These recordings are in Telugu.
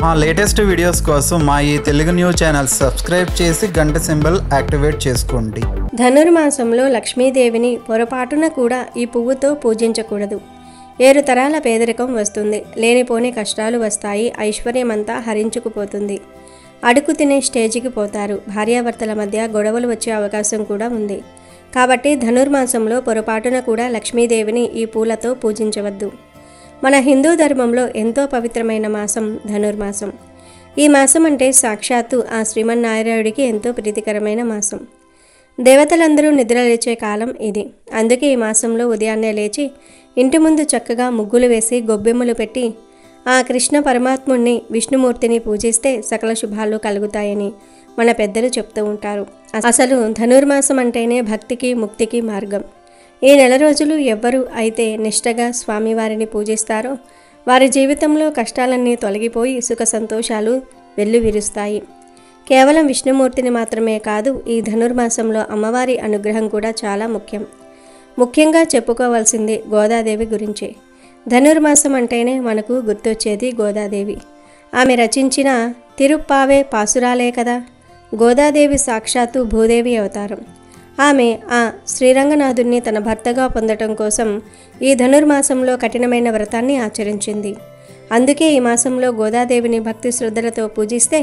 మా లేటెస్ట్ వీడియోస్ కోసం మా ఈ తెలుగు న్యూస్ ఛానల్ సబ్స్క్రైబ్ చేసి గంట సింబల్ యాక్టివేట్ చేసుకోండి. ధనుర్మాసంలో లక్ష్మీదేవిని పొరపాటున కూడా ఈ పువ్వుతో పూజించకూడదు. 7 తరాల పేదరికం వస్తుంది, లేనిపోని కష్టాలు వస్తాయి, ఐశ్వర్యమంతా హరించుకుపోతుంది, అడుగు తినే స్టేజికి పోతారు, భార్యాభర్తల మధ్య గొడవలు వచ్చే అవకాశం కూడా ఉంది. కాబట్టి ధనుర్మాసంలో పొరపాటున కూడా లక్ష్మీదేవిని ఈ పూలతో పూజించవద్దు. మన హిందూ ధర్మంలో ఎంతో పవిత్రమైన మాసం ధనుర్మాసం. ఈ మాసం అంటే సాక్షాత్తు ఆ శ్రీమన్నారాయణుడికి ఎంతో ప్రీతికరమైన మాసం. దేవతలందరూ నిద్రలేచే కాలం ఇది. అందుకే ఈ మాసంలో ఉదయాన్నే లేచి ఇంటి ముందు చక్కగా ముగ్గులు వేసి గొబ్బెమ్మలు పెట్టి ఆ కృష్ణ పరమాత్ముణ్ణి విష్ణుమూర్తిని పూజిస్తే సకల శుభాలు కలుగుతాయని మన పెద్దలు చెప్తూ ఉంటారు. అసలు ధనుర్మాసం అంటేనే భక్తికి ముక్తికి మార్గం. ఈ నెల రోజులు ఎవ్వరు అయితే నిష్టగా స్వామివారిని పూజిస్తారో వారి జీవితంలో కష్టాలన్నీ తొలగిపోయి సుఖ సంతోషాలు వెల్లువిరుస్తాయి. కేవలం విష్ణుమూర్తిని మాత్రమే కాదు, ఈ ధనుర్మాసంలో అమ్మవారి అనుగ్రహం కూడా చాలా ముఖ్యం. ముఖ్యంగా చెప్పుకోవాల్సింది గోదాదేవి గురించి. ధనుర్మాసం అంటేనే మనకు గుర్తొచ్చేది గోదాదేవి. ఆమె రచించిన తిరుప్పావే పాసురాలే కదా. గోదాదేవి సాక్షాత్తు భూదేవి అవతారం. ఆమె ఆ శ్రీరంగనాథుణ్ణి తన భర్తగా పొందటం కోసం ఈ ధనుర్మాసంలో కఠినమైన వ్రతాన్ని ఆచరించింది. అందుకే ఈ మాసంలో గోదాదేవిని భక్తి శ్రద్ధలతో పూజిస్తే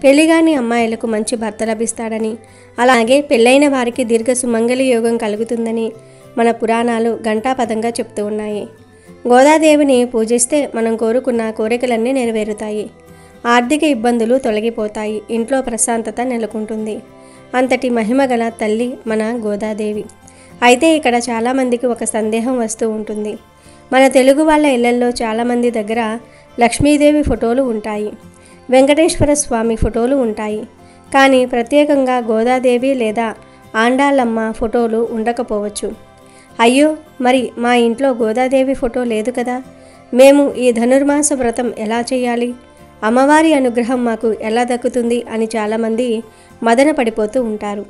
పెళ్లిగాని అమ్మాయిలకు మంచి భర్త లభిస్తాడని, అలాగే పెళ్ళైన వారికి దీర్ఘ సుమంగళి యోగం కలుగుతుందని మన పురాణాలు ఘంటాపదంగా చెప్తూ ఉన్నాయి. గోదాదేవిని పూజిస్తే మనం కోరుకున్న కోరికలన్నీ నెరవేరుతాయి, ఆర్థిక ఇబ్బందులు తొలగిపోతాయి, ఇంట్లో ప్రశాంతత నెలకొంటుంది. అంతటి మహిమగల తల్లి మన గోదాదేవి. అయితే ఇక్కడ చాలామందికి ఒక సందేహం వస్తూ ఉంటుంది. మన తెలుగు వాళ్ళ ఇళ్లల్లో చాలామంది దగ్గర లక్ష్మీదేవి ఫోటోలు ఉంటాయి, వెంకటేశ్వర స్వామి ఫోటోలు ఉంటాయి, కానీ ప్రత్యేకంగా గోదాదేవి లేదా ఆండాళ్ళమ్మ ఫోటోలు ఉండకపోవచ్చు. అయ్యో, మరి మా ఇంట్లో గోదాదేవి ఫోటో లేదు కదా, మేము ఈ ధనుర్మాస వ్రతం ఎలా చేయాలి, అమ్మవారి అనుగ్రహం మాకు ఎలా దక్కుతుంది అని చాలామంది మదన పడిపోతూ ఉంటారు.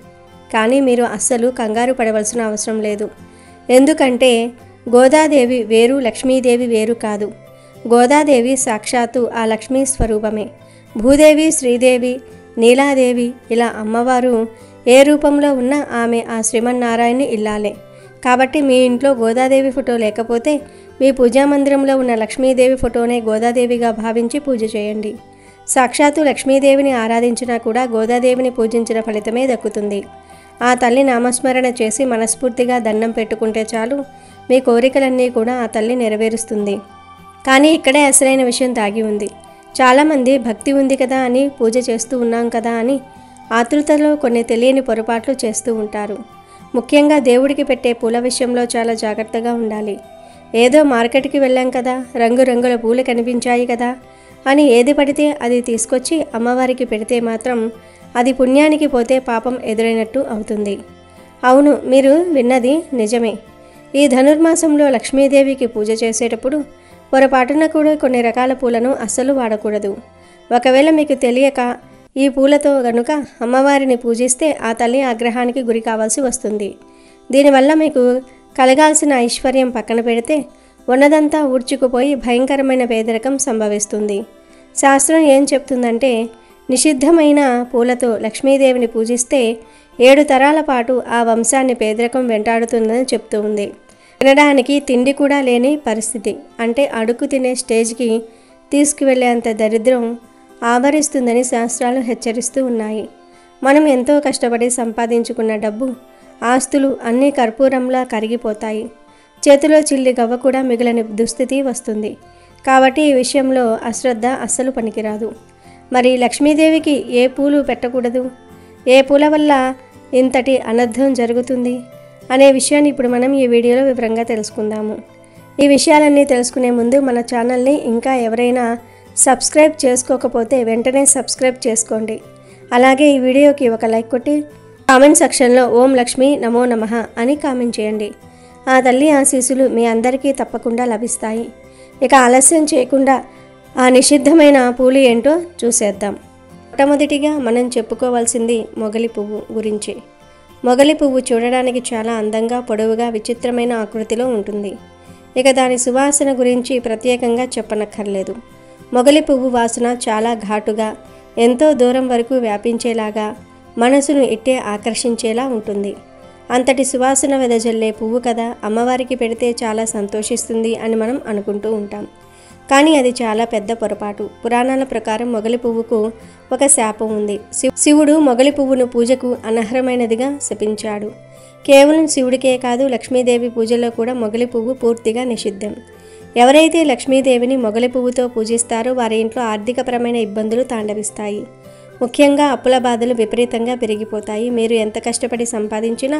కానీ మీరు అస్సలు కంగారు పడవలసిన అవసరం లేదు. ఎందుకంటే గోదాదేవి వేరు, లక్ష్మీదేవి వేరు కాదు. గోదాదేవి సాక్షాత్తు ఆ లక్ష్మీ స్వరూపమే. భూదేవి, శ్రీదేవి, నీలాదేవి ఇలా అమ్మవారు ఏ రూపంలో ఉన్నా ఆమె ఆ శ్రీమన్నారాయణుని ఇల్లాలే. కాబట్టి మీ ఇంట్లో గోదాదేవి ఫోటో లేకపోతే మీ పూజామందిరంలో ఉన్న లక్ష్మీదేవి ఫోటోనే గోదాదేవిగా భావించి పూజ చేయండి. సాక్షాత్తు లక్ష్మీదేవిని ఆరాధించినా కూడా గోదాదేవిని పూజించిన ఫలితమే దక్కుతుంది. ఆ తల్లి నామస్మరణ చేసి మనస్ఫూర్తిగా దండం పెట్టుకుంటే చాలు, మీ కోరికలన్నీ కూడా ఆ తల్లి నెరవేరుస్తుంది. కానీ ఇక్కడే అసలైన విషయం దాగి ఉంది. చాలామంది భక్తి ఉంది కదా అని, పూజ చేస్తూ ఉన్నాం కదా అని ఆతృతలో కొన్ని తెలియని పొరపాట్లు చేస్తూ ఉంటారు. ముఖ్యంగా దేవుడికి పెట్టే పూల విషయంలో చాలా జాగ్రత్తగా ఉండాలి. ఏదో మార్కెట్కి వెళ్ళాం కదా, రంగురంగుల పూలు కనిపించాయి కదా అని ఏది పడితే అది తీసుకొచ్చి అమ్మవారికి పెడితే మాత్రం అది పుణ్యానికి పోతే పాపం ఎదురైనట్టు అవుతుంది. అవును, మీరు విన్నది నిజమే. ఈ ధనుర్మాసంలో లక్ష్మీదేవికి పూజ చేసేటప్పుడు పొరపాటున కూడా కొన్ని రకాల పూలను అస్సలు వాడకూడదు. ఒకవేళ మీకు తెలియక ఈ పూలతో గనుక అమ్మవారిని పూజిస్తే ఆ తల్లి ఆగ్రహానికి గురి కావాల్సి వస్తుంది. దీనివల్ల మీకు కలగాల్సిన ఐశ్వర్యం పక్కన పెడితే ఉన్నదంతా ఊడ్చుకుపోయి భయంకరమైన పేదరికం సంభవిస్తుంది. శాస్త్రం ఏం చెప్తుందంటే నిషిద్ధమైన పూలతో లక్ష్మీదేవిని పూజిస్తే 7 తరాల పాటు ఆ వంశాన్ని పేదరికం వెంటాడుతుందని చెప్తూ ఉంది. తినడానికి తిండి కూడా లేని పరిస్థితి, అంటే అడుగు తినే స్టేజ్కి తీసుకువెళ్లేంత దరిద్రం ఆవరిస్తుందని శాస్త్రాలు హెచ్చరిస్తూ ఉన్నాయి. మనం ఎంతో కష్టపడి సంపాదించుకున్న డబ్బు, ఆస్తులు అన్నీ కర్పూరంలా కరిగిపోతాయి. చేతిలో చిల్లి గవ్వ కూడా మిగిలిన దుస్థితి వస్తుంది. కాబట్టి ఈ విషయంలో అశ్రద్ధ అస్సలు పనికిరాదు. మరి లక్ష్మీదేవికి ఏ పూలు పెట్టకూడదు, ఏ పూల వల్ల ఇంతటి అనర్థం జరుగుతుంది అనే విషయాన్ని ఇప్పుడు మనం ఈ వీడియోలో వివరంగా తెలుసుకుందాము. ఈ విషయాలన్నీ తెలుసుకునే ముందు మన ఛానల్ని ఇంకా ఎవరైనా సబ్స్క్రైబ్ చేసుకోకపోతే వెంటనే సబ్స్క్రైబ్ చేసుకోండి. అలాగే ఈ వీడియోకి ఒక లైక్ కొట్టి కామెంట్ సెక్షన్లో ఓం లక్ష్మీ నమో నమః అని కామెంట్ చేయండి. ఆ తల్లి ఆశీస్సులు మీ అందరికీ తప్పకుండా లభిస్తాయి. ఇక ఆలస్యం చేయకుండా ఆ నిషిద్ధమైన పూలు ఏంటో చూసేద్దాం. మొట్టమొదటిగా మనం చెప్పుకోవాల్సింది మొగలి పువ్వు గురించి. మొగలి పువ్వు చూడడానికి చాలా అందంగా, పొడవుగా, విచిత్రమైన ఆకృతిలో ఉంటుంది. ఇక దాని సువాసన గురించి ప్రత్యేకంగా చెప్పనక్కర్లేదు. మొగలి పువ్వు వాసన చాలా ఘాటుగా, ఎంతో దూరం వరకు వ్యాపించేలాగా, మనసును ఇట్టే ఆకర్షించేలా ఉంటుంది. అంతటి సువాసన వెదజల్లే పువ్వు కదా, అమ్మవారికి పెడితే చాలా సంతోషిస్తుంది అని మనం అనుకుంటూ ఉంటాం. కానీ అది చాలా పెద్ద పొరపాటు. పురాణాల ప్రకారం మొగలి పువ్వుకు ఒక శాపం ఉంది. శివుడు మొగలి పువ్వును పూజకు అనర్హమైనదిగా శపించాడు. కేవలం శివుడికే కాదు, లక్ష్మీదేవి పూజలో కూడా మొగలి పువ్వు పూర్తిగా నిషిద్ధం. ఎవరైతే లక్ష్మీదేవిని మొగలి పువ్వుతో పూజిస్తారో వారి ఇంట్లో ఆర్థికపరమైన ఇబ్బందులు తాండవిస్తాయి. ముఖ్యంగా అప్పుల బాధలు విపరీతంగా పెరిగిపోతాయి. మీరు ఎంత కష్టపడి సంపాదించినా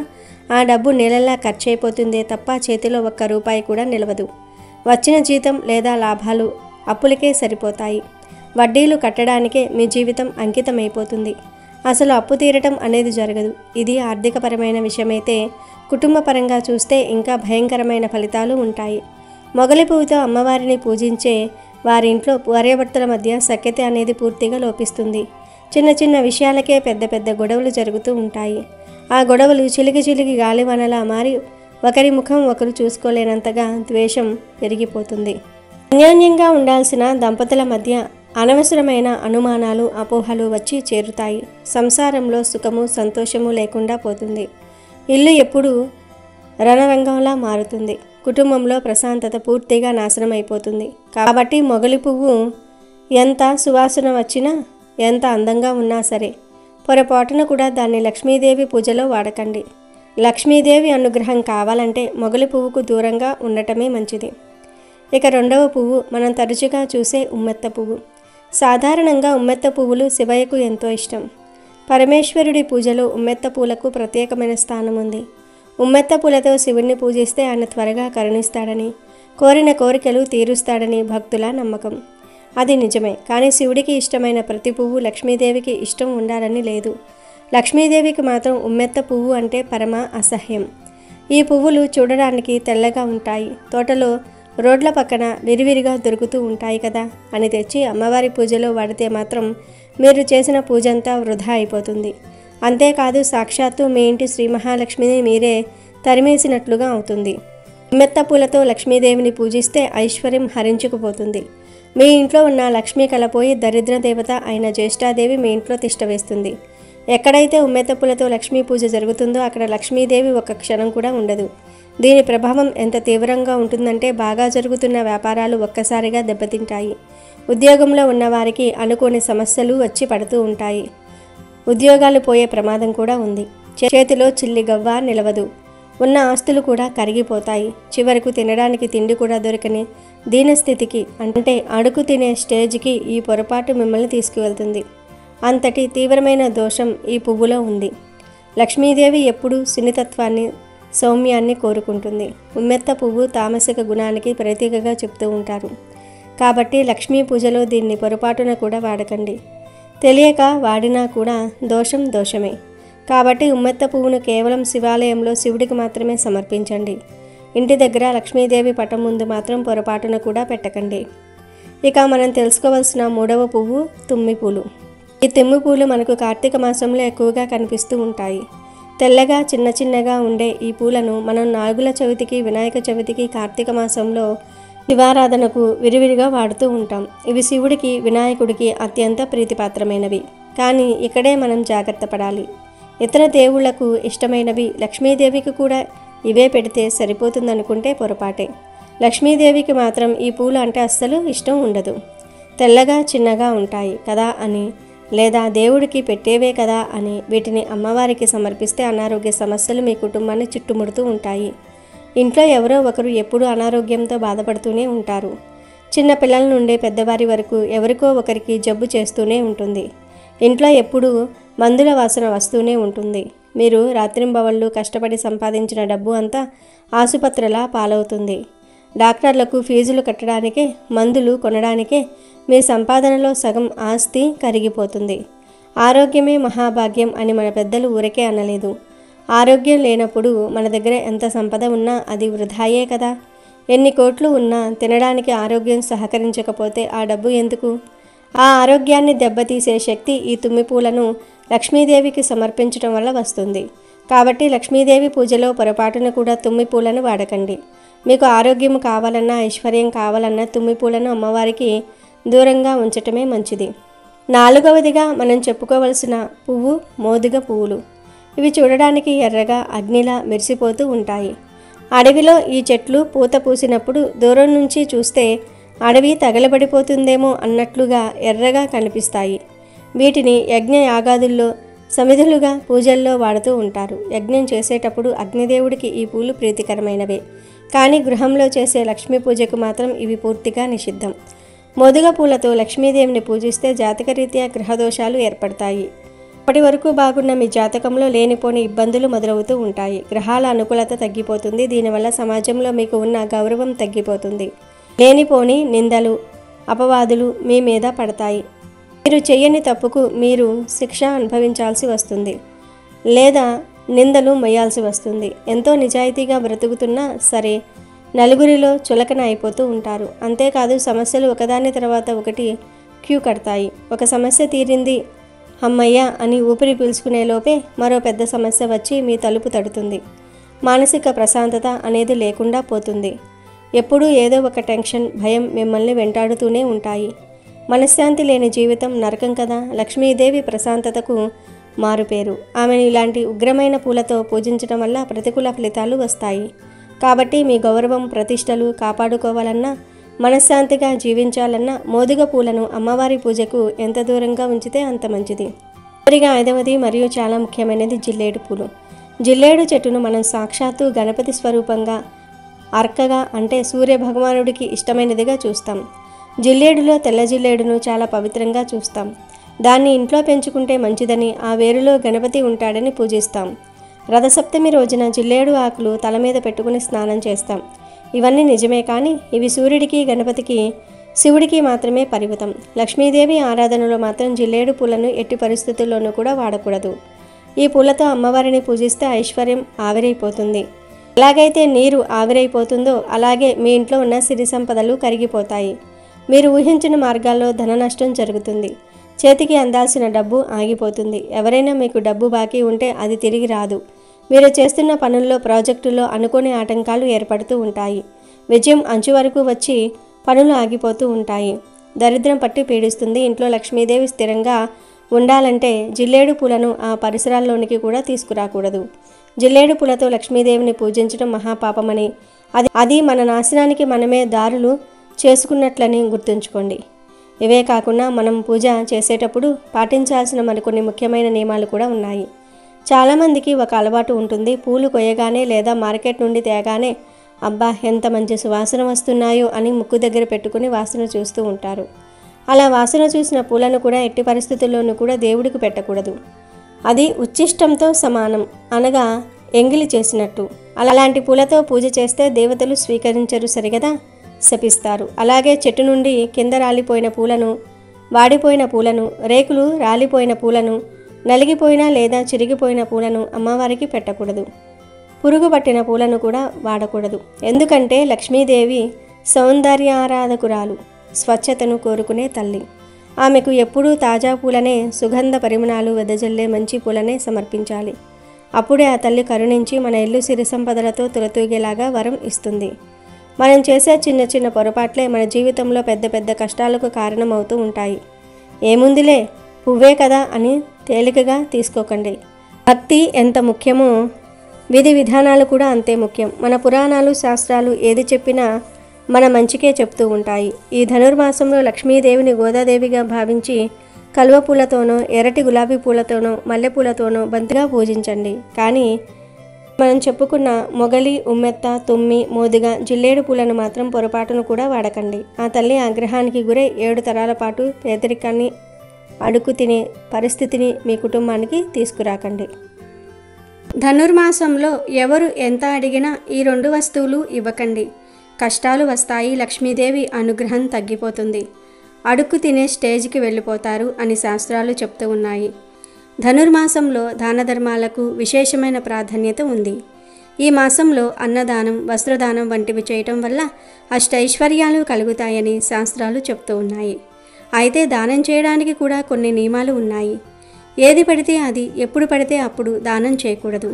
ఆ డబ్బు నెలలా ఖర్చయిపోతుందే తప్ప చేతిలో ఒక్క రూపాయి కూడా నిలవదు. వచ్చిన జీతం లేదా లాభాలు అప్పులకే సరిపోతాయి. వడ్డీలు కట్టడానికే మీ జీవితం అంకితమైపోతుంది. అసలు అప్పు తీరటం అనేది జరగదు. ఇది ఆర్థికపరమైన విషయమైతే, కుటుంబపరంగా చూస్తే ఇంకా భయంకరమైన ఫలితాలు ఉంటాయి. మొగలి పువ్వుతో అమ్మవారిని పూజించే వారింట్లో భార్యాభర్తల మధ్య సఖ్యత అనేది పూర్తిగా లోపిస్తుంది. చిన్న చిన్న విషయాలకే పెద్ద పెద్ద గొడవలు జరుగుతూ ఉంటాయి. ఆ గొడవలు చిలికి చిలికి గాలివానలా మారి ఒకరి ముఖం ఒకరు చూసుకోలేనంతగా ద్వేషం పెరిగిపోతుంది. అన్యోన్యంగా ఉండాల్సిన దంపతుల మధ్య అనవసరమైన అనుమానాలు, అపోహలు వచ్చి చేరుతాయి. సంసారంలో సుఖము, సంతోషము లేకుండా పోతుంది. ఇల్లు ఎప్పుడు రణరంగంలా మారుతుంది. కుటుంబంలో ప్రశాంతత పూర్తిగా నాశనం అయిపోతుంది. కాబట్టి మొగలి పువ్వు ఎంత సువాసన వచ్చినా, ఎంత అందంగా ఉన్నా సరే, పొరపాటున కూడా దాన్ని లక్ష్మీదేవి పూజలో వాడకండి. లక్ష్మీదేవి అనుగ్రహం కావాలంటే మొగలి పువ్వుకు దూరంగా ఉండటమే మంచిది. ఇక రెండవ పువ్వు మనం తరచుగా చూసే ఉమ్మెత్త పువ్వు. సాధారణంగా ఉమ్మెత్త పువ్వులు శివయ్యకు ఎంతో ఇష్టం. పరమేశ్వరుడి పూజలో ఉమ్మెత్త పూలకు ప్రత్యేకమైన స్థానం ఉంది. ఉమ్మెత్త పూలతో శివుణ్ణి పూజిస్తే ఆయన త్వరగా కరుణిస్తాడని, కోరిన కోరికలు తీరుస్తాడని భక్తుల నమ్మకం. అది నిజమే. కానీ శివుడికి ఇష్టమైన ప్రతి పువ్వు లక్ష్మీదేవికి ఇష్టం ఉండాలని లేదు. లక్ష్మీదేవికి మాత్రం ఉమ్మెత్త పువ్వు అంటే పరమ అసహ్యం. ఈ పువ్వులు చూడడానికి తెల్లగా ఉంటాయి. తోటలో రోడ్ల పక్కన విరివిరిగా దొరుకుతూ ఉంటాయి కదా అని తెచ్చి అమ్మవారి పూజలో వాడితే మాత్రం మీరు చేసిన పూజంతా వృధా అయిపోతుంది. అంతేకాదు, సాక్షాత్తు మీ ఇంటి శ్రీ మహాలక్ష్మిని మీరే తరిమేసినట్లుగా అవుతుంది. ఉమ్మెత్త పూలతో లక్ష్మీదేవిని పూజిస్తే ఐశ్వర్యం హరించుకుపోతుంది. మీ ఇంట్లో ఉన్న లక్ష్మీ కలపోయి దరిద్ర దేవత అయిన జ్యేష్ఠాదేవి మీ ఇంట్లో తిష్ట వేస్తుంది. ఎక్కడైతే ఉమ్మెత్త పూలతో లక్ష్మీ పూజ జరుగుతుందో అక్కడ లక్ష్మీదేవి ఒక్క క్షణం కూడా ఉండదు. దీని ప్రభావం ఎంత తీవ్రంగా ఉంటుందంటే, బాగా జరుగుతున్న వ్యాపారాలు ఒక్కసారిగా దెబ్బతింటాయి. ఉద్యోగంలో ఉన్నవారికి అనుకోని సమస్యలు వచ్చి పడుతూ ఉంటాయి. ఉద్యోగాలు పోయే ప్రమాదం కూడా ఉంది. చేతిలో చిల్లి గవ్వ నిలవదు. ఉన్న ఆస్తులు కూడా కరిగిపోతాయి. చివరకు తినడానికి తిండి కూడా దొరకని దీనస్థితికి, అంటే అడుగు తినే స్టేజ్కి ఈ పొరపాటు మిమ్మల్ని తీసుకువెళ్తుంది. అంతటి తీవ్రమైన దోషం ఈ పువ్వులో ఉంది. లక్ష్మీదేవి ఎప్పుడూ సున్నితత్వాన్ని, సౌమ్యాన్ని కోరుకుంటుంది. ఉమ్మెత్త పువ్వు తామసిక గుణానికి ప్రతీకగా చెప్తూ ఉంటారు. కాబట్టి లక్ష్మీ పూజలో దీన్ని పొరపాటున కూడా వాడకండి. తెలియక వాడినా కూడా దోషం దోషమే. కాబట్టి ఉమ్మెత్త పువ్వును కేవలం శివాలయంలో శివుడికి మాత్రమే సమర్పించండి. ఇంటి దగ్గర లక్ష్మీదేవి పటం ముందు మాత్రం పొరపాటున కూడా పెట్టకండి. ఇక మనం తెలుసుకోవాల్సిన మూడవ పువ్వు తుమ్మి పూలు. ఈ తుమ్మి పూలు మనకు కార్తీక మాసంలో ఎక్కువగా కనిపిస్తూ ఉంటాయి. తెల్లగా చిన్న చిన్నగా ఉండే ఈ పూలను మనం నాగుల చవితికి, వినాయక చవితికి, కార్తీక మాసంలో శివారాధనకు విరివిరిగా వాడుతూ ఉంటాం. ఇవి శివుడికి, వినాయకుడికి అత్యంత ప్రీతిపాత్రమైనవి. కానీ ఇక్కడే మనం జాగ్రత్త పడాలి. ఇతర దేవుళ్లకు ఇష్టమైనవి లక్ష్మీదేవికి కూడా ఇవే పెడితే సరిపోతుందనుకుంటే పొరపాటే. లక్ష్మీదేవికి మాత్రం ఈ పూలు అంటే అస్సలు ఇష్టం ఉండదు. తెల్లగా చిన్నగా ఉంటాయి కదా అని, లేదా దేవుడికి పెట్టేవే కదా అని వీటిని అమ్మవారికి సమర్పిస్తే అనారోగ్య సమస్యలు మీ కుటుంబాన్ని చుట్టుముడుతూ ఉంటాయి. ఇంట్లో ఎవరో ఒకరు ఎప్పుడూ అనారోగ్యంతో బాధపడుతూనే ఉంటారు. చిన్న పిల్లల నుండి పెద్దవారి వరకు ఎవరికో ఒకరికి జబ్బు చేస్తూనే ఉంటుంది. ఇంట్లో ఎప్పుడూ మందుల వాసన వస్తూనే ఉంటుంది. మీరు రాత్రింబవళ్ళు కష్టపడి సంపాదించిన డబ్బు అంతా ఆసుపత్రుల పాలవుతుంది. డాక్టర్లకు ఫీజులు కట్టడానికే, మందులు కొనడానికే మీ సంపాదనలో సగం ఆస్తి కరిగిపోతుంది. ఆరోగ్యమే మహాభాగ్యం అని మన పెద్దలు ఊరికే అనలేదు. ఆరోగ్యం లేనప్పుడు మన దగ్గర ఎంత సంపద ఉన్నా అది వృధాయే కదా. ఎన్ని కోట్లు ఉన్నా తినడానికి ఆరోగ్యం సహకరించకపోతే ఆ డబ్బు ఎందుకు? ఆ ఆరోగ్యాన్ని దెబ్బతీసే శక్తి ఈ తుమ్మి పూలను లక్ష్మీదేవికి సమర్పించడం వల్ల వస్తుంది. కాబట్టి లక్ష్మీదేవి పూజలో పొరపాటున కూడా తుమ్మి పూలను వాడకండి. మీకు ఆరోగ్యం కావాలన్నా, ఐశ్వర్యం కావాలన్నా తుమ్మి పూలను అమ్మవారికి దూరంగా ఉంచటమే మంచిది. 4వదిగా మనం చెప్పుకోవలసిన పువ్వు మోదుగ పువ్వులు. ఇవి చూడడానికి ఎర్రగా అగ్నిలా మెరిసిపోతూ ఉంటాయి. అడవిలో ఈ చెట్లు పూత పూసినప్పుడు దూరం నుంచి చూస్తే అడవి తగలబడిపోతుందేమో అన్నట్లుగా ఎర్రగా కనిపిస్తాయి. వీటిని యజ్ఞ యాగాదుల్లో సమిధులుగా పూజల్లో వాడుతూ ఉంటారు. యజ్ఞం చేసేటప్పుడు అగ్నిదేవుడికి ఈ పూలు ప్రీతికరమైనవే, కానీ గృహంలో చేసే లక్ష్మీ పూజకు మాత్రం ఇవి పూర్తిగా నిషిద్ధం. మోదుగ పూలతో లక్ష్మీదేవిని పూజిస్తే జాతకరీత్యా గ్రహదోషాలు ఏర్పడతాయి. ఇప్పటి వరకు బాగున్న మీ జాతకంలో లేనిపోని ఇబ్బందులు మొదలవుతూ ఉంటాయి. గ్రహాల అనుకూలత తగ్గిపోతుంది. దీనివల్ల సమాజంలో మీకు ఉన్న గౌరవం తగ్గిపోతుంది. లేనిపోని నిందలు, అపవాదులు మీ మీద పడతాయి. మీరు చెయ్యని తప్పుకు మీరు శిక్ష అనుభవించాల్సి వస్తుంది, లేదా నిందలు మొయ్యాల్సి వస్తుంది. ఎంతో నిజాయితీగా బ్రతుకుతున్నా సరే నలుగురిలో చులకన అయిపోతూ ఉంటారు. అంతేకాదు సమస్యలు ఒకదాని తర్వాత ఒకటి క్యూ కడతాయి. ఒక సమస్య తీరింది అమ్మయ్య అని ఊపిరి పీల్చుకునే లోపే మరో పెద్ద సమస్య వచ్చి మీ తలుపు తడుతుంది. మానసిక ప్రశాంతత అనేది లేకుండా పోతుంది. ఎప్పుడూ ఏదో ఒక టెన్షన్, భయం మిమ్మల్ని వెంటాడుతూనే ఉంటాయి. మనశ్శాంతి లేని జీవితం నరకం కదా. లక్ష్మీదేవి ప్రశాంతతకు మారుపేరు. ఆమెను ఇలాంటి ఉగ్రమైన పూలతో పూజించడం వల్ల ప్రతికూల ఫలితాలు వస్తాయి. కాబట్టి మీ గౌరవం, ప్రతిష్టలు కాపాడుకోవాలన్నా, మనశ్శాంతిగా జీవించాలన్నా మోదుగ పూలను అమ్మవారి పూజకు ఎంత దూరంగా ఉంచితే అంత మంచిది. చివరిగా 5వది మరియు చాలా ముఖ్యమైనది జిల్లేడు పూలు. జిల్లేడు చెట్టును మనం సాక్షాత్తు గణపతి స్వరూపంగా, అర్కగా అంటే సూర్య భగవానుడికి ఇష్టమైనదిగా చూస్తాం. జిల్లేడులో తెల్ల జిల్లేడును చాలా పవిత్రంగా చూస్తాం. దాన్ని ఇంట్లో పెంచుకుంటే మంచిదని, ఆ వేరులో గణపతి ఉంటాడని పూజిస్తాం. రథసప్తమి రోజున జిల్లేడు ఆకులు తల మీద పెట్టుకుని స్నానం చేస్తాం. ఇవన్నీ నిజమే, కానీ ఇవి సూర్యుడికి, గణపతికి, శివుడికి మాత్రమే పరిమితం. లక్ష్మీదేవి ఆరాధనలో మాత్రం జిల్లేడు పూలను ఎట్టి పరిస్థితుల్లోనూ కూడా వాడకూడదు. ఈ పూలతో అమ్మవారిని పూజిస్తే ఐశ్వర్యం ఆవిరైపోతుంది. ఎలాగైతే నీరు ఆవిరైపోతుందో అలాగే మీ ఇంట్లో ఉన్న సిరి సంపదలు కరిగిపోతాయి. మీరు ఊహించిన మార్గాల్లో ధన నష్టం జరుగుతుంది. చేతికి అందాల్సిన డబ్బు ఆగిపోతుంది. ఎవరైనా మీకు డబ్బు బాకీ ఉంటే అది తిరిగి రాదు. మీరు చేస్తున్న పనుల్లో, ప్రాజెక్టుల్లో అనుకోని ఆటంకాలు ఏర్పడుతూ ఉంటాయి. విజయం అంచు వరకు వచ్చి పనులు ఆగిపోతూ ఉంటాయి. దరిద్రం పట్టి పీడిస్తుంది. ఇంట్లో లక్ష్మీదేవి స్థిరంగా ఉండాలంటే జిల్లేడు పూలను ఆ పరిసరాల్లోనికి కూడా తీసుకురాకూడదు. జిల్లేడు పూలతో లక్ష్మీదేవిని పూజించడం మహాపాపమని, అది మన నాశనానికి మనమే దారులు చేసుకున్నట్లని గుర్తుంచుకోండి. ఇవే కాకుండా మనం పూజ చేసేటప్పుడు పాటించాల్సిన మరికొన్ని ముఖ్యమైన నియమాలు కూడా ఉన్నాయి. చాలామందికి ఒక అలవాటు ఉంటుంది. పూలు కొయ్యగానే లేదా మార్కెట్ నుండి తేగానే అబ్బా ఎంత మంచి సువాసన వస్తున్నాయో అని ముక్కు దగ్గర పెట్టుకుని వాసన చూస్తూ ఉంటారు. అలా వాసన చూసిన పూలను కూడా ఎట్టి పరిస్థితుల్లోనూ కూడా దేవుడికి పెట్టకూడదు. అది ఉచ్చిష్టంతో సమానం, అనగా ఎంగిలి చేసినట్టు. అలాంటి పూలతో పూజ చేస్తే దేవతలు స్వీకరించరు సరిగదా, శపిస్తారు. అలాగే చెట్టు నుండి కింద రాలిపోయిన పూలను, వాడిపోయిన పూలను, రేకులు రాలిపోయిన పూలను, నలిగిపోయిన లేదా చిరిగిపోయిన పూలను అమ్మవారికి పెట్టకూడదు. పురుగు పట్టిన పూలను కూడా వాడకూడదు. ఎందుకంటే లక్ష్మీదేవి సౌందర్యారాధకురాలు, స్వచ్ఛతను కోరుకునే తల్లి. ఆమెకు ఎప్పుడూ తాజా పూలనే, సుగంధ పరిమళాలు వెదజల్లే మంచి పూలనే సమర్పించాలి. అప్పుడే ఆ తల్లి కరుణించి మన ఇల్లు సిరి సంపదలతో తులతూగేలాగా వరం ఇస్తుంది. మనం చేసే చిన్న చిన్న పొరపాట్లే మన జీవితంలో పెద్ద పెద్ద కష్టాలకు కారణమవుతూ ఉంటాయి. ఏముందిలే పువ్వే కదా అని తేలికగా తీసుకోకండి. భక్తి ఎంత ముఖ్యమో విధి విధానాలు కూడా అంతే ముఖ్యం. మన పురాణాలు, శాస్త్రాలు ఏది చెప్పినా మన మంచికే చెప్తూ ఉంటాయి. ఈ ధనుర్మాసంలో లక్ష్మీదేవిని గోదాదేవిగా భావించి కలువ పూలతోనో, ఎర్రటి గులాబీ పూలతోనో, మల్లెపూలతోనో బంతిగా పూజించండి. కానీ మనం చెప్పుకున్న మొగలి, ఉమ్మెత్త, తుమ్మి, మోదుగ, జిల్లేడు పూలను మాత్రం పొరపాటును కూడా వాడకండి. ఆ తల్లి ఆగ్రహానికి గురై 7 తరాల పాటు పేదరికాన్ని, అడుగు తినే పరిస్థితిని మీ కుటుంబానికి తీసుకురాకండి. ధనుర్మాసంలో ఎవరు ఎంత అడిగినా ఈ 2 వస్తువులు ఇవ్వకండి. కష్టాలు వస్తాయి, లక్ష్మీదేవి అనుగ్రహం తగ్గిపోతుంది, అడుక్కు తినే స్టేజ్కి వెళ్ళిపోతారు అని శాస్త్రాలు చెప్తూ ఉన్నాయి. ధనుర్మాసంలో దాన ధర్మాలకు విశేషమైన ప్రాధాన్యత ఉంది. ఈ మాసంలో అన్నదానం, వస్త్రదానం వంటివి చేయటం వల్ల అష్టైశ్వర్యాలు కలుగుతాయని శాస్త్రాలు చెప్తూ ఉన్నాయి. అయితే దానం చేయడానికి కూడా కొన్ని నియమాలు ఉన్నాయి. ఏది పడితే అది, ఎప్పుడు పడితే అప్పుడు దానం చేయకూడదు.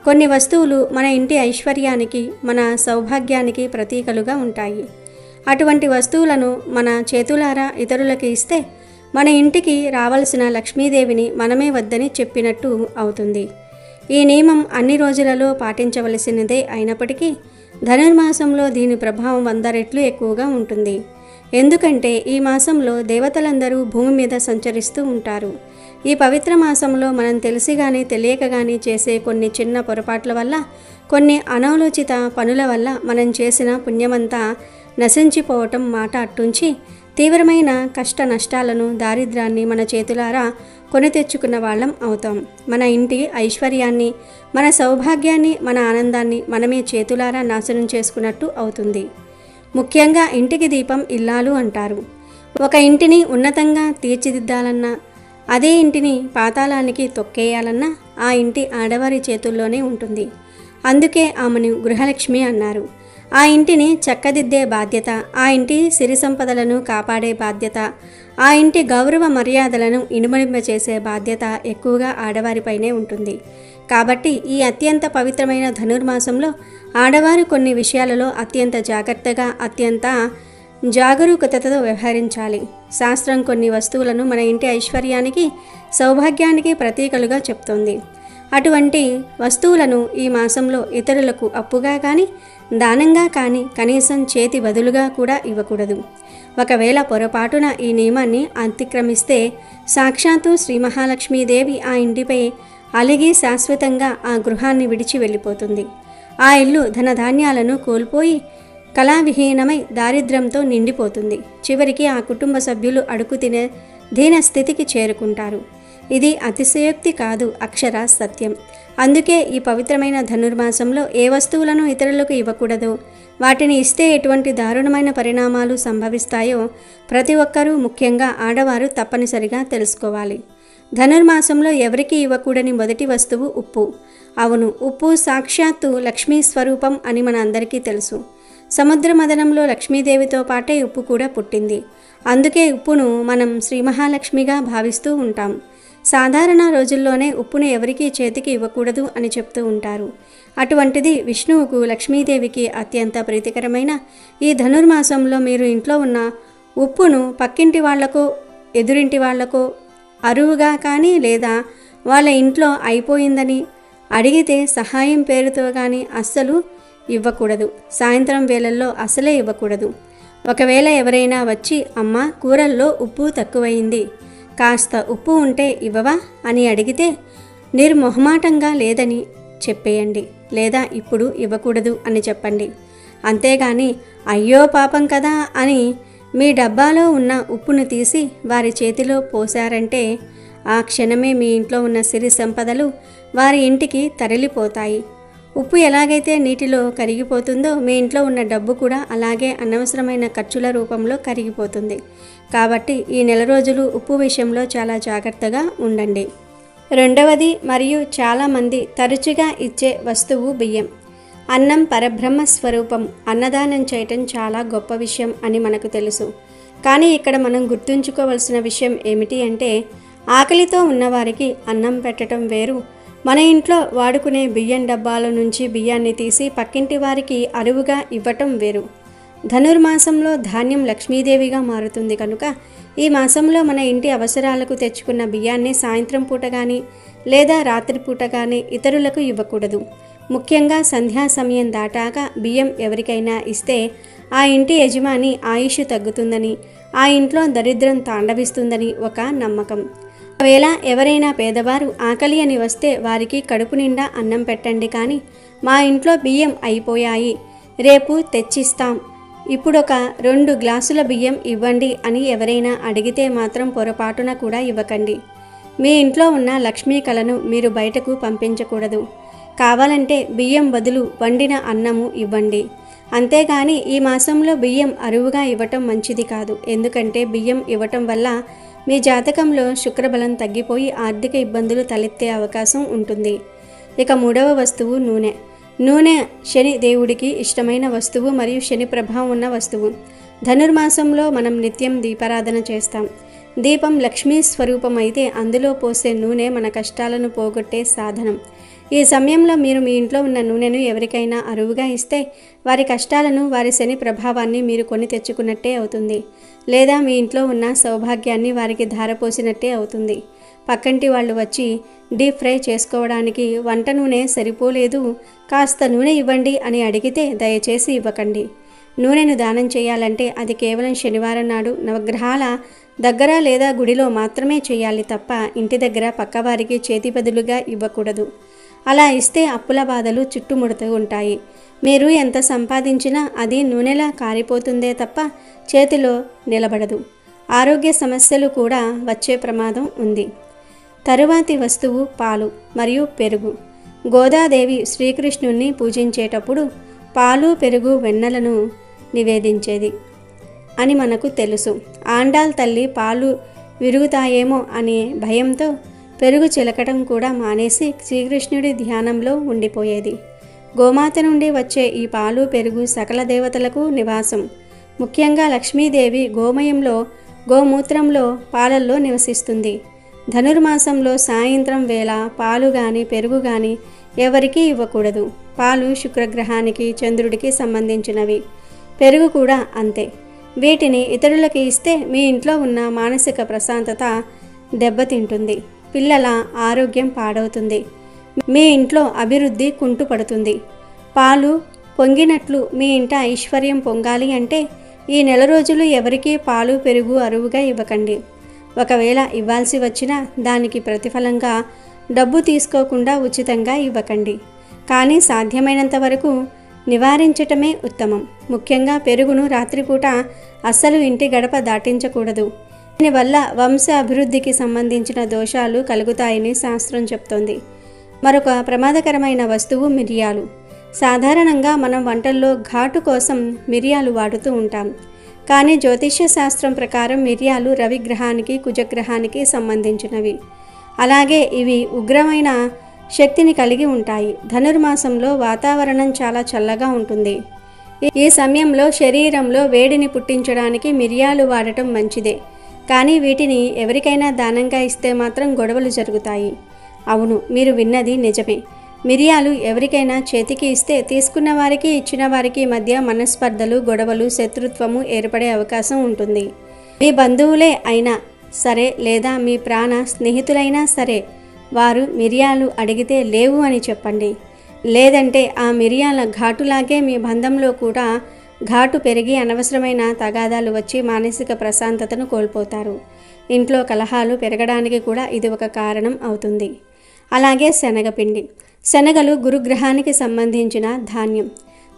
కొన్ని వస్తువులు మన ఇంటి ఐశ్వర్యానికి, మన సౌభాగ్యానికి ప్రతీకలుగా ఉంటాయి. అటువంటి వస్తువులను మన చేతులారా ఇతరులకు ఇస్తే మన ఇంటికి రావాల్సిన లక్ష్మీదేవిని మనమే వద్దని చెప్పినట్టు అవుతుంది. ఈ నియమం అన్ని రోజులలో పాటించవలసినదే అయినప్పటికీ ధనుర్మాసంలో దీని ప్రభావం 100 రెట్లు ఎక్కువగా ఉంటుంది. ఎందుకంటే ఈ మాసంలో దేవతలందరూ భూమి మీద సంచరిస్తూ ఉంటారు. ఈ పవిత్ర మాసంలో మనం తెలిసి కానీ తెలియక కానీ చేసే కొన్ని చిన్న పొరపాట్ల వల్ల, కొన్ని అనాలోచిత పనుల వల్ల మనం చేసిన పుణ్యమంతా నశించిపోవటం మాట అట్టుంచి తీవ్రమైన కష్ట నష్టాలను, దారిద్ర్యాన్ని మన చేతులారా కొని తెచ్చుకున్న వాళ్ళం అవుతాం. మన ఇంటి ఐశ్వర్యాన్ని, మన సౌభాగ్యాన్ని, మన ఆనందాన్ని మనమే చేతులారా నాశనం చేసుకున్నట్టు అవుతుంది. ముఖ్యంగా ఇంటికి దీపం ఇల్లాలు అంటారు. ఒక ఇంటిని ఉన్నతంగా తీర్చిదిద్దాలన్నా, అదే ఇంటిని పాతాళానికి తొక్కేయాలన్నా ఆ ఇంటి ఆడవారి చేతుల్లోనే ఉంటుంది. అందుకే ఆమెను గృహలక్ష్మి అన్నారు. ఆ ఇంటిని చక్కదిద్దే బాధ్యత, ఆ ఇంటి సిరి సంపదలను కాపాడే బాధ్యత, ఆ ఇంటి గౌరవ మర్యాదలను ఇనుమడింపచేసే బాధ్యత ఎక్కువగా ఆడవారిపైనే ఉంటుంది. కాబట్టి ఈ అత్యంత పవిత్రమైన ధనుర్మాసంలో ఆడవారు కొన్ని విషయాలలో అత్యంత జాగ్రత్తగా, అత్యంత జాగరూకతతో వ్యవహరించాలి. శాస్త్రం కొన్ని వస్తువులను మన ఇంటి ఐశ్వర్యానికి, సౌభాగ్యానికి ప్రతీకలుగా చెప్తోంది. అటువంటి వస్తువులను ఈ మాసంలో ఇతరులకు అప్పుగా కానీ, దానంగా కానీ, కనీసం చేతి బదులుగా కూడా ఇవ్వకూడదు. ఒకవేళ పొరపాటున ఈ నియమాన్ని అతిక్రమిస్తే సాక్షాత్తు శ్రీ మహాలక్ష్మీదేవి ఆ ఇంటిపై అలిగి శాశ్వతంగా ఆ గృహాన్ని విడిచి వెళ్ళిపోతుంది. ఆ ఇల్లు ధనధాన్యాలను కోల్పోయి కళావిహీనమై దారిద్ర్యంతో నిండిపోతుంది. చివరికి ఆ కుటుంబ సభ్యులు అడుగు తినే దీన స్థితికి చేరుకుంటారు. ఇది అతిశయోక్తి కాదు, అక్షర సత్యం. అందుకే ఈ పవిత్రమైన ధనుర్మాసంలో ఏ వస్తువులను ఇతరులకు ఇవ్వకూడదో, వాటిని ఇస్తే ఎటువంటి దారుణమైన పరిణామాలు సంభవిస్తాయో ప్రతి ఒక్కరూ, ముఖ్యంగా ఆడవారు తప్పనిసరిగా తెలుసుకోవాలి. ధనుర్మాసంలో ఎవరికి ఇవ్వకూడని మొదటి వస్తువు ఉప్పు. అవును, ఉప్పు సాక్షాత్తు లక్ష్మీ స్వరూపం అని మన అందరికీ తెలుసు. సముద్ర మదనంలో లక్ష్మీదేవితో పాటే ఉప్పు కూడా పుట్టింది. అందుకే ఉప్పును మనం శ్రీ మహాలక్ష్మిగా భావిస్తూ ఉంటాం. సాధారణ రోజుల్లోనే ఉప్పును ఎవరికీ చేతికి ఇవ్వకూడదు అని చెప్తూ ఉంటారు. అటువంటిది విష్ణువుకు, లక్ష్మీదేవికి అత్యంత ప్రీతికరమైన ఈ ధనుర్మాసంలో మీరు ఇంట్లో ఉన్న ఉప్పును పక్కింటి వాళ్లకో, ఎదురింటి వాళ్లకో అరువుగా కానీ, లేదా వాళ్ళ ఇంట్లో అయిపోయిందని అడిగితే సహాయం పేరుతో కానీ అస్సలు ఇవ్వకూడదు. సాయంత్రం వేళల్లో అసలే ఇవ్వకూడదు. ఒకవేళ ఎవరైనా వచ్చి అమ్మ కూరల్లో ఉప్పు తక్కువైంది, కాస్త ఉప్పు ఉంటే ఇవ్వవా అని అడిగితే నిర్మొహమాటంగా లేదని చెప్పేయండి, లేదా ఇప్పుడు ఇవ్వకూడదు అని చెప్పండి. అంతేగాని అయ్యో పాపం కదా అని మీ డబ్బాలో ఉన్న ఉప్పును తీసి వారి చేతిలో పోశారంటే ఆ క్షణమే మీ ఇంట్లో ఉన్న సిరి సంపదలు వారి ఇంటికి తరలిపోతాయి. ఉప్పు ఎలాగైతే నీటిలో కరిగిపోతుందో మీ ఇంట్లో ఉన్న డబ్బు కూడా అలాగే అనవసరమైన ఖర్చుల రూపంలో కరిగిపోతుంది. కాబట్టి ఈ నెల రోజులు ఉప్పు విషయంలో చాలా జాగ్రత్తగా ఉండండి. రెండవది మరియు చాలామంది తరచుగా ఇచ్చే వస్తువు బియ్యం. అన్నం పరబ్రహ్మ స్వరూపం. అన్నదానం చేయటం చాలా గొప్ప విషయం అని మనకు తెలుసు. కానీ ఇక్కడ మనం గుర్తుంచుకోవాల్సిన విషయం ఏమిటి అంటే, ఆకలితో ఉన్నవారికి అన్నం పెట్టడం వేరు, మన ఇంట్లో వాడుకునే బియ్యం డబ్బాల నుంచి బియ్యాన్ని తీసి పక్కింటి వారికి అరువుగా ఇవ్వటం వేరు. ధనుర్మాసంలో ధాన్యం లక్ష్మీదేవిగా మారుతుంది కనుక ఈ మాసంలో మన ఇంటి అవసరాలకు తెచ్చుకున్న బియ్యాన్ని సాయంత్రం పూట కానీ లేదా రాత్రిపూట కానీ ఇతరులకు ఇవ్వకూడదు. ముఖ్యంగా సంధ్యా సమయం దాటాక బియ్యం ఎవరికైనా ఇస్తే ఆ ఇంటి యజమాని ఆయుష్ తగ్గుతుందని, ఆ ఇంట్లో దరిద్రం తాండవిస్తుందని ఒక నమ్మకం. ఒకవేళ ఎవరైనా పేదవారు ఆకలి అని వస్తే వారికి కడుపు నిండా అన్నం పెట్టండి. కానీ మా ఇంట్లో బియ్యం అయిపోయాయి, రేపు తెచ్చిస్తాం, ఇప్పుడొక 2 గ్లాసుల బియ్యం ఇవ్వండి అని ఎవరైనా అడిగితే మాత్రం పొరపాటున కూడా ఇవ్వకండి. మీ ఇంట్లో ఉన్న లక్ష్మీ కళను మీరు బయటకు పంపించకూడదు. కావాలంటే బియ్యం బదులు వండిన అన్నము ఇవ్వండి. అంతేగాని ఈ మాసంలో బియ్యం అరువుగా ఇవ్వటం మంచిది కాదు. ఎందుకంటే బియ్యం ఇవ్వటం వల్ల మీ జాతకంలో శుక్రబలం తగ్గిపోయి ఆర్థిక ఇబ్బందులు తలెత్తే అవకాశం ఉంటుంది. ఇక మూడవ వస్తువు నూనె. నూనె శని దేవుడికి ఇష్టమైన వస్తువు మరియు శని ప్రభావం ఉన్న వస్తువు. ధనుర్మాసంలో మనం నిత్యం దీపారాధన చేస్తాం. దీపం లక్ష్మీ స్వరూపం అయితే అందులో పోసే నూనె మన కష్టాలను పోగొట్టే సాధనం. ఈ సమయంలో మీరు మీ ఇంట్లో ఉన్న నూనెను ఎవరికైనా అరువుగా ఇస్తే వారి కష్టాలను, వారి శని ప్రభావాన్ని మీరు కొని తెచ్చుకున్నట్టే అవుతుంది. లేదా మీ ఇంట్లో ఉన్న సౌభాగ్యాన్ని వారికి ధారపోసినట్టే అవుతుంది. పక్కంటి వాళ్ళు వచ్చి డీప్ ఫ్రై చేసుకోవడానికి వంట నూనె సరిపోలేదు, కాస్త నూనె ఇవ్వండి అని అడిగితే దయచేసి ఇవ్వకండి. నూనెను దానం చేయాలంటే అది కేవలం శనివారం నాడు నవగ్రహాల దగ్గర లేదా గుడిలో మాత్రమే చేయాలి తప్ప ఇంటి దగ్గర పక్కవారికి చేతి బదులుగా ఇవ్వకూడదు. అలా ఇస్తే అప్పుల బాధలు చుట్టుముడుతూ ఉంటాయి. మీరు ఎంత సంపాదించినా అది నూనెలా కారిపోతుందే తప్ప చేతిలో నిలబడదు. ఆరోగ్య సమస్యలు కూడా వచ్చే ప్రమాదం ఉంది. తరువాతి వస్తువు పాలు మరియు పెరుగు. గోదాదేవి శ్రీకృష్ణుణ్ణి పూజించేటప్పుడు పాలు, పెరుగు, వెన్నెలను నివేదించేది అని మనకు తెలుసు. ఆండాల్ తల్లి పాలు విరుగుతాయేమో అనే భయంతో పెరుగు చిలకటం కూడా మానేసి శ్రీకృష్ణుడి ధ్యానంలో ఉండిపోయేది. గోమాత నుండి వచ్చే ఈ పాలు, పెరుగు సకల దేవతలకు నివాసం. ముఖ్యంగా లక్ష్మీదేవి గోమయంలో, గోమూత్రంలో, పాలల్లో నివసిస్తుంది. ధనుర్మాసంలో సాయంత్రం వేళ పాలు గాని పెరుగు గాని ఎవరికీ ఇవ్వకూడదు. పాలు శుక్రగ్రహానికి, చంద్రుడికి సంబంధించినవి. పెరుగు కూడా అంతే. వీటిని ఇతరులకి ఇస్తే మీ ఇంట్లో ఉన్న మానసిక ప్రశాంతత దెబ్బతింటుంది. పిల్లల ఆరోగ్యం పాడవుతుంది. మీ ఇంట్లో అభివృద్ధి కుంటుపడుతుంది. పాలు పొంగినట్లు మీ ఇంట ఐశ్వర్యం పొంగాలి అంటే ఈ నెల రోజులు ఎవరికీ పాలు, పెరుగు అరువుగా ఇవ్వకండి. ఒకవేళ ఇవ్వాల్సి వచ్చినా దానికి ప్రతిఫలంగా డబ్బు తీసుకోకుండా ఉచితంగా ఇవ్వకండి. కానీ సాధ్యమైనంత వరకు నివారించటమే ఉత్తమం. ముఖ్యంగా పెరుగును రాత్రిపూట అస్సలు ఇంటి గడప దాటించకూడదు. దీనివల్ల వంశ అభివృద్ధికి సంబంధించిన దోషాలు కలుగుతాయని శాస్త్రం చెప్తోంది. మరొక ప్రమాదకరమైన వస్తువు మిరియాలు. సాధారణంగా మనం వంటల్లో ఘాటు కోసం మిరియాలు వాడుతూ ఉంటాం. కానీ జ్యోతిష్య శాస్త్రం ప్రకారం మిరియాలు రవిగ్రహానికి, కుజగ్రహానికి సంబంధించినవి. అలాగే ఇవి ఉగ్రమైన శక్తిని కలిగి ఉంటాయి. ధనుర్మాసంలో వాతావరణం చాలా చల్లగా ఉంటుంది. ఈ సమయంలో శరీరంలో వేడిని పుట్టించడానికి మిరియాలు వాడటం మంచిదే. కానీ వీటిని ఎవరికైనా దానంగా ఇస్తే మాత్రం గొడవలు జరుగుతాయి. అవును, మీరు విన్నది నిజమే. మిరియాలు ఎవరికైనా చేతికి ఇస్తే తీసుకున్న వారికి, ఇచ్చిన వారికి మధ్య మనస్పర్ధలు, గొడవలు, శత్రుత్వము ఏర్పడే అవకాశం ఉంటుంది. మీ బంధువులే అయినా సరే లేదా మీ ప్రాణ స్నేహితులైనా సరే వారు మిరియాలు అడిగితే లేవు అని చెప్పండి. లేదంటే ఆ మిరియాల ఘాటులాగే మీ బంధంలో కూడా ఘాటు పెరిగి అనవసరమైన తగాదాలు వచ్చి మానసిక ప్రశాంతతను కోల్పోతారు. ఇంట్లో కలహాలు పెరగడానికి కూడా ఇది ఒక కారణం అవుతుంది. అలాగే శనగపిండి. శనగలు గురుగ్రహానికి సంబంధించిన ధాన్యం.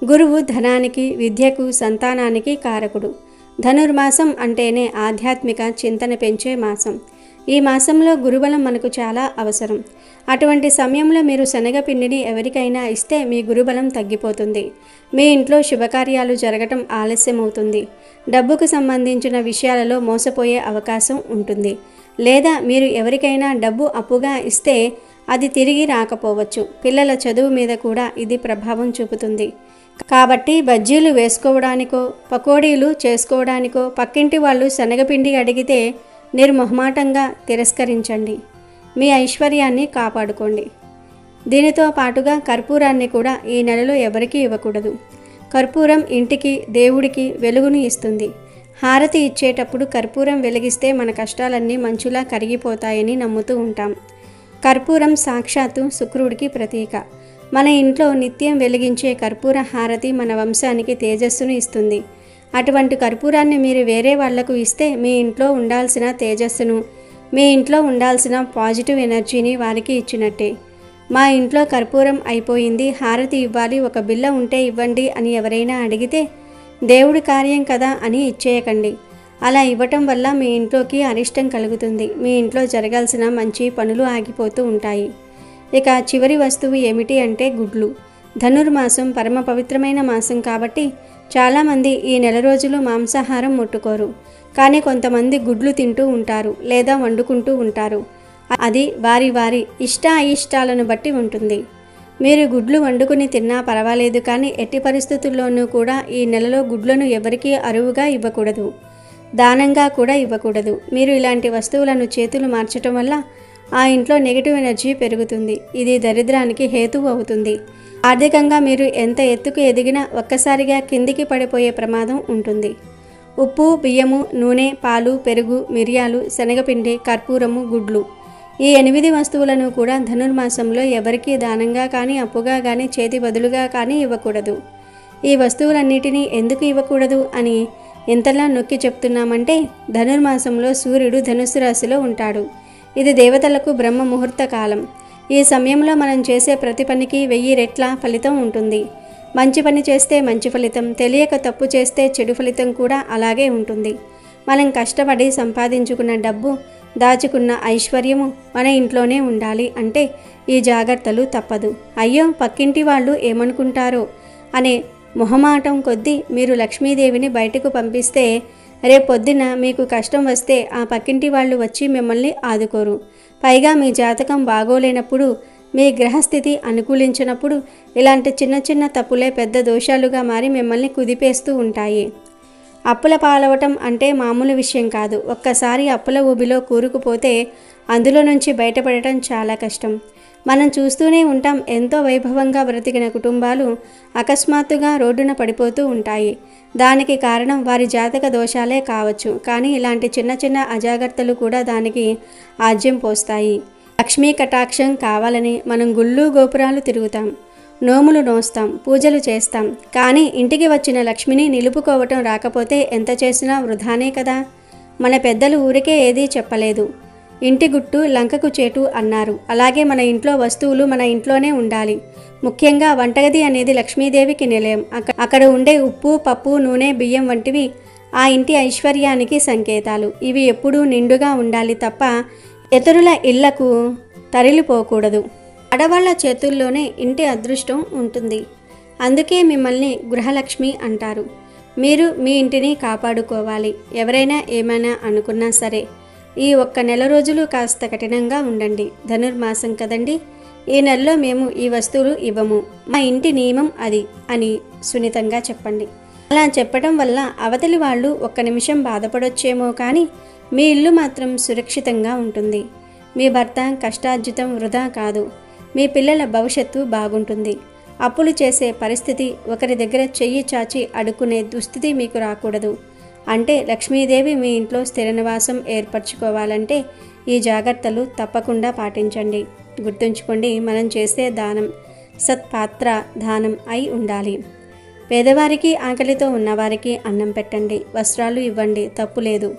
గురువు ధనానికి, విద్యకు, సంతానానికి కారకుడు. ధనుర్మాసం అంటేనే ఆధ్యాత్మిక చింతన పెంచే మాసం. ఈ మాసంలో గురుబలం మనకు చాలా అవసరం. అటువంటి సమయంలో మీరు శనగపిండిని ఎవరికైనా ఇస్తే మీ గురుబలం తగ్గిపోతుంది. మీ ఇంట్లో శుభకార్యాలు జరగటం ఆలస్యమవుతుంది. డబ్బుకు సంబంధించిన విషయాలలో మోసపోయే అవకాశం ఉంటుంది. లేదా మీరు ఎవరికైనా డబ్బు అప్పుగా ఇస్తే అది తిరిగి రాకపోవచ్చు. పిల్లల చదువు మీద కూడా ఇది ప్రభావం చూపుతుంది. కాబట్టి బజ్జీలు వేసుకోవడానికో, పకోడీలు చేసుకోవడానికో పక్కింటి వాళ్ళు శనగపిండి అడిగితే నిర్మొహమాటంగా తిరస్కరించండి. మీ ఐశ్వర్యాన్ని కాపాడుకోండి. దీనితో పాటుగా కర్పూరాన్ని కూడా ఈ నెలలో ఎవరికీ ఇవ్వకూడదు. కర్పూరం ఇంటికి, దేవుడికి వెలుగును ఇస్తుంది. హారతి ఇచ్చేటప్పుడు కర్పూరం వెలిగిస్తే మన కష్టాలన్నీ మంచులా కరిగిపోతాయని నమ్ముతూ ఉంటాం. కర్పూరం సాక్షాత్తు శుక్రుడికి ప్రతీక. మన ఇంట్లో నిత్యం వెలిగించే కర్పూర హారతి మన వంశానికి తేజస్సును ఇస్తుంది. అటువంటి కర్పూరాన్ని మీరు వేరే వాళ్లకు ఇస్తే మీ ఇంట్లో ఉండాల్సిన తేజస్సును, మీ ఇంట్లో ఉండాల్సిన పాజిటివ్ ఎనర్జీని వారికి ఇచ్చినట్టే. మా ఇంట్లో కర్పూరం అయిపోయింది, హారతి ఇవ్వాలి, ఒక బిల్ల ఉంటే ఇవ్వండి అని ఎవరైనా అడిగితే దేవుడి కార్యం కదా అని ఇచ్చేయకండి. అలా ఇవ్వటం వల్ల మీ ఇంట్లోకి అరిష్టం కలుగుతుంది. మీ ఇంట్లో జరగాల్సిన మంచి పనులు ఆగిపోతూ ఉంటాయి. ఇక చివరి వస్తువు ఏమిటి అంటే గుడ్లు. ధనుర్మాసం పరమ పవిత్రమైన మాసం కాబట్టి చాలామంది ఈ నెల రోజులు మాంసాహారం ముట్టుకోరు. కానీ కొంతమంది గుడ్లు తింటూ ఉంటారు లేదా వండుకుంటూ ఉంటారు. అది వారి వారి ఇష్టాయిష్టాలను బట్టి ఉంటుంది. మీరు గుడ్లు వండుకుని తిన్నా పర్వాలేదు, కానీ ఎట్టి పరిస్థితుల్లోనూ కూడా ఈ నెలలో గుడ్లను ఎవరికీ అరువుగా ఇవ్వకూడదు, దానంగా కూడా ఇవ్వకూడదు. మీరు ఇలాంటి వస్తువులను చేతులు మార్చటం వల్ల ఆ ఇంట్లో నెగిటివ్ ఎనర్జీ పెరుగుతుంది. ఇది దరిద్రానికి హేతువు అవుతుంది. ఆర్థికంగా మీరు ఎంత ఎత్తుకు ఎదిగినా ఒక్కసారిగా కిందికి పడిపోయే ప్రమాదం ఉంటుంది. ఉప్పు, బియ్యము, నూనె, పాలు, పెరుగు, మిరియాలు, శనగపిండి, కర్పూరము, గుడ్లు ఈ 8 వస్తువులను కూడా ధనుర్మాసంలో ఎవరికీ దానంగా కానీ అప్పుగా కానీ చేతి బదులుగా కానీ ఇవ్వకూడదు. ఈ వస్తువులన్నిటినీ ఎందుకు ఇవ్వకూడదు అని ఎంతలా నొక్కి చెప్తున్నామంటే ధనుర్మాసంలో సూర్యుడు ధనుస్సు రాశిలో ఉంటాడు. ఇది దేవతలకు బ్రహ్మ ముహూర్త కాలం. ఈ సమయంలో మనం చేసే ప్రతి పనికి 1000 రెట్ల ఫలితం ఉంటుంది. మంచి పని చేస్తే మంచి ఫలితం, తెలియక తప్పు చేస్తే చెడు ఫలితం కూడా అలాగే ఉంటుంది. మనం కష్టపడి సంపాదించుకున్న డబ్బు, దాచుకున్న ఐశ్వర్యము మన ఇంట్లోనే ఉండాలి అంటే ఈ జాగ్రత్తలు తప్పదు. అయ్యో పక్కింటి వాళ్ళు ఏమనుకుంటారో అనే మొహమాటం కొద్దీ మీరు లక్ష్మీదేవిని బయటకు పంపిస్తే రేపొద్దున మీకు కష్టం వస్తే ఆ పక్కింటి వాళ్ళు వచ్చి మిమ్మల్ని ఆదుకోరు. పైగా మీ జాతకం బాగోలేనప్పుడు, మీ గ్రహస్థితి అనుకూలించినప్పుడు ఇలాంటి చిన్న చిన్న తప్పులే పెద్ద దోషాలుగా మారి మిమ్మల్ని కుదిపేస్తూ ఉంటాయి. అప్పుల పాలవటం అంటే మామూలు విషయం కాదు. ఒక్కసారి అప్పుల ఊబిలో కూరుకుపోతే అందులో నుంచి బయటపడటం చాలా కష్టం. మనం చూస్తూనే ఉంటాం, ఎంతో వైభవంగా బ్రతికిన కుటుంబాలు అకస్మాత్తుగా రోడ్డున పడిపోతూ ఉంటాయి. దానికి కారణం వారి జాతక దోషాలే కావచ్చు. కానీ ఇలాంటి చిన్న చిన్న అజాగ్రత్తలు కూడా దానికి ఆజ్యం పోస్తాయి. లక్ష్మీ కటాక్షం కావాలని మనం గుళ్ళు గోపురాలు తిరుగుతాం, నోములు నోస్తాం, పూజలు చేస్తాం. కానీ ఇంటికి వచ్చిన లక్ష్మిని నిలుపుకోవటం రాకపోతే ఎంత చేసినా వృధానే కదా. మన పెద్దలు ఊరికే ఏదీ చెప్పలేదు. ఇంటి గుట్టు లంకకు చేటు అన్నారు. అలాగే మన ఇంట్లో వస్తువులు మన ఇంట్లోనే ఉండాలి. ముఖ్యంగా వంటగది అనేది లక్ష్మీదేవికి నిలయం. అక్కడ ఉండే ఉప్పు, పప్పు, నూనె, బియ్యం వంటివి ఆ ఇంటి ఐశ్వర్యానికి సంకేతాలు. ఇవి ఎప్పుడూ నిండుగా ఉండాలి తప్ప ఇతరుల ఇళ్లకు తరలిపోకూడదు. ఆడవాళ్ల చేతుల్లోనే ఇంటి అదృష్టం ఉంటుంది. అందుకే మిమ్మల్ని గృహలక్ష్మి అంటారు. మీరు మీ ఇంటిని కాపాడుకోవాలి. ఎవరైనా ఏమైనా అనుకున్నా సరే ఈ ఒక్క నెల రోజులు కాస్త కఠినంగా ఉండండి. ధనుర్మాసం కదండి, ఈ నెలలో మేము ఈ వస్తువులు ఇవ్వము, మా ఇంటి నియమం అది అని సున్నితంగా చెప్పండి. అలా చెప్పడం వల్ల అవతలి వాళ్ళు ఒక్క నిమిషం బాధపడొచ్చేమో కానీ మీ ఇల్లు మాత్రం సురక్షితంగా ఉంటుంది. మీ భర్త కష్టార్జితం వృధా కాదు. మీ పిల్లల భవిష్యత్తు బాగుంటుంది. అప్పులు చేసే పరిస్థితి, ఒకరి దగ్గర చెయ్యి చాచి అడుక్కునే దుస్థితి మీకు రాకూడదు. అంటే లక్ష్మీదేవి మీ ఇంట్లో స్థిర నివాసం ఏర్పరచుకోవాలంటే ఈ జాగ్రత్తలు తప్పకుండా పాటించండి. గుర్తుంచుకోండి, మనం చేసే దానం సత్పాత్ర దానం అయి ఉండాలి. పేదవారికి, ఆకలితో ఉన్నవారికి అన్నం పెట్టండి, వస్త్రాలు ఇవ్వండి, తప్పు లేదు.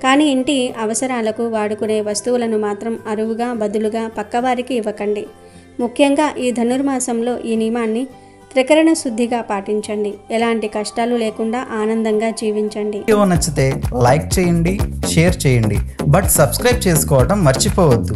కానీ ఇంటి అవసరాలకు వాడుకునే వస్తువులను మాత్రం అరువుగా బదులుగా పక్కవారికి ఇవ్వకండి. ముఖ్యంగా ఈ ధనుర్మాసంలో ఈ నియమాన్ని త్రికరణ శుద్ధిగా పాటించండి. ఎలాంటి కష్టాలు లేకుండా ఆనందంగా జీవించండి. వీడియో నచ్చితే లైక్ చేయండి, షేర్ చేయండి, బట్ సబ్స్క్రైబ్ చేసుకోవడం మర్చిపోవద్దు.